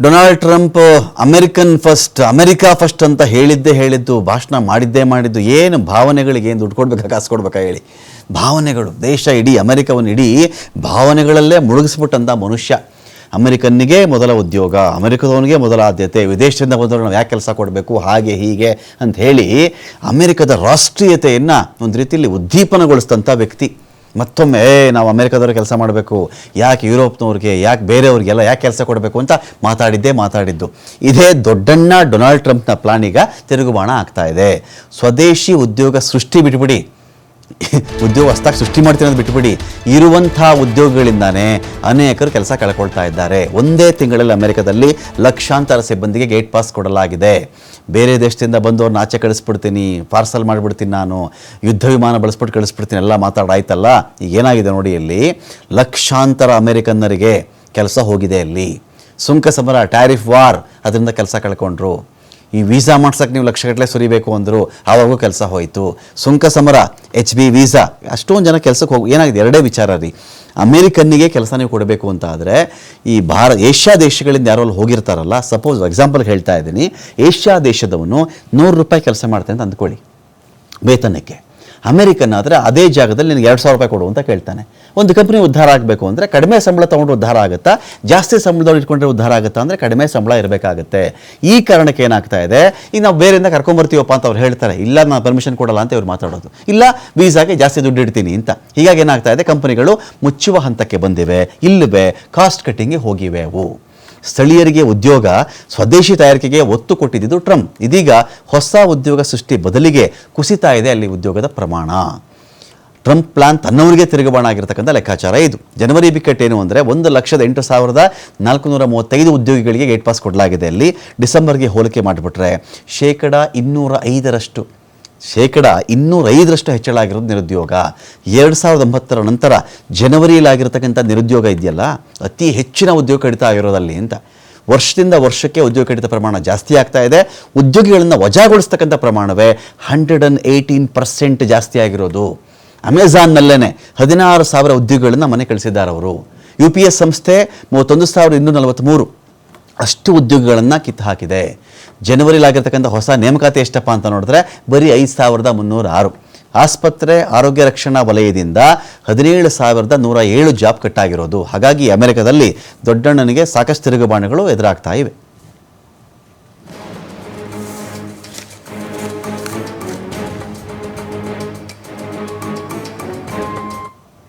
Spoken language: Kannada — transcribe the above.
ಡೊನಾಲ್ಡ್ ಟ್ರಂಪ್ ಅಮೆರಿಕಾ ಫಸ್ಟ್ ಅಂತ ಹೇಳಿದ್ದು ಭಾಷಣ ಮಾಡಿದ್ದು ಏನು ಭಾವನೆಗಳಿಗೆ ಏನು ದುಡ್ಡು ಕೊಡ್ಬೇಕಾ ಕಾಸು ಕೊಡ್ಬೇಕಾ ಹೇಳಿ. ಭಾವನೆಗಳು, ದೇಶ ಇಡೀ ಅಮೆರಿಕವನ್ನು ಇಡೀ ಭಾವನೆಗಳಲ್ಲೇ ಮುಳುಗಿಸ್ಬಿಟ್ಟಂಥ ಮನುಷ್ಯ. ಅಮೆರಿಕನ್ನಿಗೆ ಮೊದಲ ಉದ್ಯೋಗ, ಅಮೆರಿಕದವನಿಗೆ ಮೊದಲ ಆದ್ಯತೆ, ವಿದೇಶದಿಂದ ಬಂದವರು ನಾವು ಯಾಕೆ ಕೆಲಸ ಕೊಡಬೇಕು, ಹಾಗೆ ಹೀಗೆ ಅಂತ ಹೇಳಿ ಅಮೆರಿಕದ ರಾಷ್ಟ್ರೀಯತೆಯನ್ನು ಒಂದು ರೀತಿಯಲ್ಲಿ ಉದ್ದೀಪನಗೊಳಿಸಿದಂಥ ವ್ಯಕ್ತಿ. ಮತ್ತೊಮ್ಮೆ ನಾವು ಅಮೆರಿಕದವ್ರು ಕೆಲಸ ಮಾಡಬೇಕು, ಯಾಕೆ ಯುರೋಪ್ನವ್ರಿಗೆ, ಯಾಕೆ ಬೇರೆಯವ್ರಿಗೆಲ್ಲ ಯಾಕೆ ಕೆಲಸ ಕೊಡಬೇಕು ಅಂತ ಮಾತಾಡಿದ್ದು. ಇದೇ ದೊಡ್ಡಣ್ಣ ಡೊನಾಲ್ಡ್ ಟ್ರಂಪ್ನ ಪ್ಲಾನ್ ಈಗ ತಿರುಗುಬಾಣ ಆಗ್ತಾ ಇದೆ. ಸ್ವದೇಶಿ ಉದ್ಯೋಗ ಸೃಷ್ಟಿ ಬಿಟ್ಬಿಡಿ, ಉದ್ಯೋಗ ಹೊಸದಾಗಿ ಸೃಷ್ಟಿ ಮಾಡ್ತೀನಿ ಅಂತ ಬಿಟ್ಬಿಡಿ, ಇರುವಂಥ ಉದ್ಯೋಗಗಳಿಂದಾನೇ ಅನೇಕರು ಕೆಲಸ ಕಳ್ಕೊಳ್ತಾ ಇದ್ದಾರೆ. ಒಂದೇ ತಿಂಗಳಲ್ಲಿ ಅಮೆರಿಕದಲ್ಲಿ ಲಕ್ಷಾಂತರ ಸಿಬ್ಬಂದಿಗೆ ಗೇಟ್ ಪಾಸ್ ಕೊಡಲಾಗಿದೆ. ಬೇರೆ ದೇಶದಿಂದ ಬಂದವ್ರನ್ನ ಆಚೆ ಕಳಿಸ್ಬಿಡ್ತೀನಿ, ಪಾರ್ಸಲ್ ಮಾಡಿಬಿಡ್ತೀನಿ, ನಾನು ಯುದ್ಧ ವಿಮಾನ ಬಳಸ್ಬಿಟ್ಟು ಕಳಿಸ್ಬಿಡ್ತೀನಿ ಎಲ್ಲ ಮಾತಾಡಾಯ್ತಲ್ಲ. ಈಗ ಏನಾಗಿದೆ ನೋಡಿ, ಇಲ್ಲಿ ಲಕ್ಷಾಂತರ ಅಮೆರಿಕನ್ನರಿಗೆ ಕೆಲಸ ಹೋಗಿದೆ. ಅಲ್ಲಿ ಸುಂಕ ಸಮರ, ಟ್ಯಾರಿಫ್ ವಾರ್, ಅದರಿಂದ ಕೆಲಸ ಕಳ್ಕೊಂಡ್ರು. ಈ ವೀಸಾ ಮಾಡ್ಸೋಕ್ಕೆ ನೀವು ಲಕ್ಷಗಟ್ಟಲೆ ಸುರಿಬೇಕು ಅಂದರು, ಆವಾಗೂ ಕೆಲಸ ಹೋಯಿತು. ಸುಂಕ ಸಮರ, HB ವೀಸಾ, ಅಷ್ಟೊಂದು ಜನ ಕೆಲಸಕ್ಕೆ ಏನಾಗಿದೆ, ಎರಡೇ ವಿಚಾರ ರೀ. ಅಮೇರಿಕನ್ನಿಗೆ ಕೆಲಸ ನೀವು ಕೊಡಬೇಕು ಅಂತ ಆದರೆ ಈ ಏಷ್ಯಾ ದೇಶಗಳಿಂದ ಯಾರೋ ಅಲ್ಲಿ ಹೋಗಿರ್ತಾರಲ್ಲ, ಸಪೋಸ್ ಎಕ್ಸಾಂಪಲ್ಗೆ ಹೇಳ್ತಾ ಇದ್ದೀನಿ, ಏಷ್ಯಾ ದೇಶದವನು $100 ಕೆಲಸ ಮಾಡ್ತಾನೆ ಅಂತ ಅಂದ್ಕೊಳ್ಳಿ ವೇತನಕ್ಕೆ. ಅಮೆರಿಕನ್ ಆದರೆ ಅದೇ ಜಾಗದಲ್ಲಿ ನಿನಗೆ $2,000 ಕೊಡು ಅಂತ ಕೇಳ್ತಾನೆ. ಒಂದು ಕಂಪ್ನಿ ಉದ್ಧಾರ ಆಗಬೇಕು ಅಂದರೆ ಕಡಿಮೆ ಸಂಬಳ ತೊಗೊಂಡ್ರೆ ಉದ್ಧಾರ ಆಗುತ್ತಾ, ಜಾಸ್ತಿ ಸಂಬಳದವ್ರು ಇಟ್ಕೊಂಡ್ರೆ ಉದ್ಧಾರ ಆಗುತ್ತಾ ಅಂದರೆ ಕಡಿಮೆ ಸಂಬಳ ಇರಬೇಕಾಗುತ್ತೆ. ಈ ಕಾರಣಕ್ಕೆ ಏನಾಗ್ತಾ ಇದೆ, ಈಗ ನಾವು ಬೇರೆಯಿಂದ ಕರ್ಕೊಂಬರ್ತೀವಪ್ಪ ಅಂತ ಅವ್ರು ಹೇಳ್ತಾರೆ, ಇಲ್ಲ ನಾನು ಪರ್ಮಿಷನ್ ಕೊಡಲ್ಲ ಅಂತ ಇವ್ರು ಮಾತಾಡೋದು, ಇಲ್ಲ ವೀಸಾಗೆ ಜಾಸ್ತಿ ದುಡ್ಡು ಇಡ್ತೀನಿ ಅಂತ. ಹೀಗಾಗಿ ಏನಾಗ್ತಾ ಇದೆ, ಕಂಪನಿಗಳು ಮುಚ್ಚುವ ಹಂತಕ್ಕೆ ಬಂದಿವೆ, ಇಲ್ಲವೇ ಕಾಸ್ಟ್ ಕಟ್ಟಿಂಗ್ಗೆ ಹೋಗಿವೆ. ಅವು ಸ್ಥಳೀಯರಿಗೆ ಉದ್ಯೋಗ, ಸ್ವದೇಶಿ ತಯಾರಿಕೆಗೆ ಒತ್ತು ಕೊಟ್ಟಿದ್ದು ಟ್ರಂಪ್. ಇದೀಗ ಹೊಸ ಉದ್ಯೋಗ ಸೃಷ್ಟಿ ಬದಲಿಗೆ ಕುಸಿತಾ ಇದೆ ಅಲ್ಲಿ ಉದ್ಯೋಗದ ಪ್ರಮಾಣ. ಟ್ರಂಪ್ ಪ್ಲಾನ್ ತನ್ನವರಿಗೆ ತಿರುಗುಬಾಣ ಆಗಿರತಕ್ಕಂಥ ಲೆಕ್ಕಾಚಾರ ಇದು. ಜನವರಿ ಬಿಕ್ಕಟ್ಟೇನು ಅಂದರೆ 1,08,435 ಉದ್ಯೋಗಿಗಳಿಗೆ ಗೇಟ್ ಪಾಸ್ ಕೊಡಲಾಗಿದೆ. ಅಲ್ಲಿ ಡಿಸೆಂಬರ್ಗೆ ಹೋಲಿಕೆ ಮಾಡಿಬಿಟ್ರೆ ಶೇಕಡ 205 ಹೆಚ್ಚಳ ಆಗಿರೋದು ನಿರುದ್ಯೋಗ. 2009 ನಂತರ ಜನವರಿಯಲ್ಲಾಗಿರ್ತಕ್ಕಂಥ ನಿರುದ್ಯೋಗ ಇದೆಯಲ್ಲ, ಅತಿ ಹೆಚ್ಚಿನ ಉದ್ಯೋಗ ಕಡಿತ ಆಗಿರೋದಲ್ಲಿ ಅಂತ. ವರ್ಷದಿಂದ ವರ್ಷಕ್ಕೆ ಉದ್ಯೋಗ ಕಡಿತ ಪ್ರಮಾಣ ಜಾಸ್ತಿ ಆಗ್ತಾ ಇದೆ. ಉದ್ಯೋಗಿಗಳನ್ನು ವಜಾಗೊಳಿಸ್ತಕ್ಕಂಥ ಪ್ರಮಾಣವೇ 118% ಜಾಸ್ತಿ ಆಗಿರೋದು. ಅಮೆಜಾನ್ನಲ್ಲೇ 16,000 ಉದ್ಯೋಗಿಗಳನ್ನು ಮನೆ ಕಳಿಸಿದ್ದಾರೆ ಅವರು. UPS ಸಂಸ್ಥೆ 31,243 ಅಷ್ಟು ಉದ್ಯೋಗಿಗಳನ್ನು ಕಿತ್ತು ಹಾಕಿದೆ. ಜನವರಿಲಾಗಿರ್ತಕ್ಕಂಥ ಹೊಸ ನೇಮಕಾತಿ ಎಷ್ಟಪ್ಪ ಅಂತ ನೋಡಿದ್ರೆ ಬರೀ 5,306. ಆಸ್ಪತ್ರೆ ಆರೋಗ್ಯ ರಕ್ಷಣಾ ವಲಯದಿಂದ 17,107 ಜಾಬ್ ಕಟ್ಟಾಗಿರೋದು. ಹಾಗಾಗಿ ಅಮೆರಿಕದಲ್ಲಿ ದೊಡ್ಡಣ್ಣನಿಗೆ ಸಾಕಷ್ಟು ತಿರುಗುಬಾಣಗಳು ಎದುರಾಗ್ತಾ ಇವೆ.